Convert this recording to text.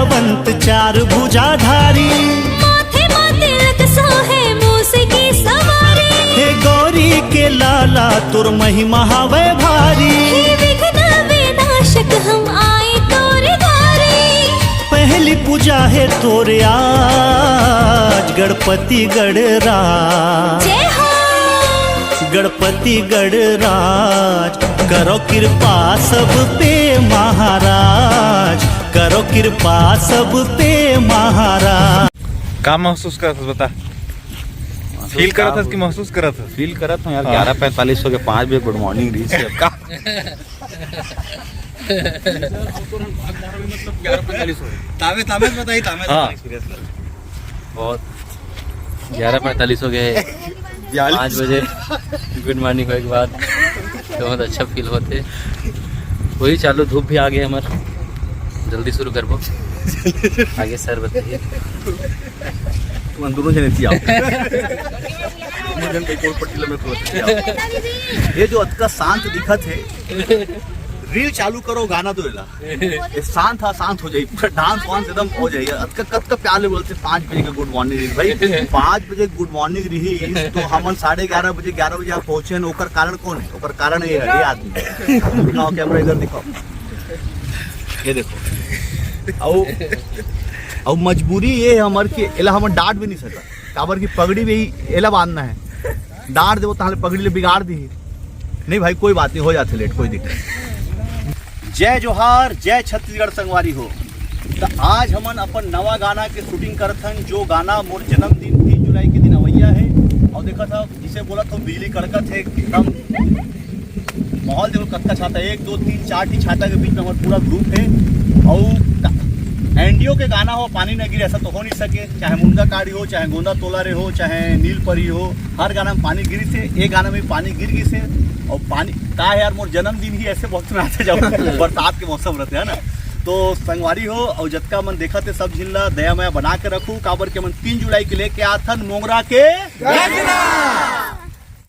विद्यावंत चार भुजाधारी, माथे माथे लग सोहे मूसे की सवारी। हे गौरी के लाला तुर महिमा हवे भारी, हे विघ्न विनाशक हम आए तोरे द्वारे। पहली पूजा है तोरे आज गणपति गणराज, जय हो गणपति गणराज। करो कृपा सब पे महाराज, करो कृपा सब पे महाराज। का महसूस करत हस बता? फील करत हस कि महसूस करत हस? फील करत हूँ यार। 11:45 हो गए, 5 बजे गुड मॉर्निंग रीच है का। 11:45 हो गए। तामे बताइए तामे। हाँ बहुत 11:45 हो गए, 5 बजे गुड मॉर्निंग होने के बाद बहुत अच्छा फील होते। वही चालू धूप भी आ गए हमार, जल्दी शुरू करबो। आगे सर बताइए। तुम दोनों जने थी आओ। ये जो अतका शांत दिखत है, रील चालू करो गाना तो ये शांत हो जाए, पूरा डांस वांस एकदम हो जाए। अतका कब तक प्याले बोलते 5 बजे का गुड मॉर्निंग रही भाई। 5 बजे गुड मॉर्निंग रही तो हम 11:30 बजे 11 बजे पहुंचे। ओकर कारण कौन है? ओकर कारण ये है, ये आदमी दिखाओ, कैमरा इधर दिखाओ, ये देखो। और मजबूरी ये है हमार कि एला हम डांट भी नहीं सका, काबर की पगड़ी भी एला बांधना है। डांट देवो ताले पगड़ी ले बिगाड़ दी। नहीं भाई कोई बात नहीं, हो जाते लेट, कोई दिक्कत नहीं। जय जोहार, जय छत्तीसगढ़ संगवारी हो। तो आज हमन अपन नवा गाना के शूटिंग करत हन, जो गाना मोर जन्मदिन 3 जुलाई के दिन अवैया है। और देखा था जिसे बोला था बिजली कड़कत है एकदम। माहौल देखो कत्ता छाता, 1 2 3 4 टी छाता के बीच में हमारा पूरा ग्रुप है। और एनडीओ के गाना हो पानी न गिरे ऐसा तो हो नहीं सके, चाहे मुंडा काड़ी हो, चाहे गोंदा तोलारे हो, चाहे नील परी हो, हर गाना में पानी गिरी से। एक गाना में पानी गिर गई से। और पानी का है यार, मोर जन्मदिन ही ऐसे वक्त में आते जाओ, बरसात के मौसम रहते है ना। तो संगवारी हो और जतका मन देखा थे सब झिल्ला दया मया बना के रखू, काबर के मन 3 जुलाई के लेके आथन मोंगरा के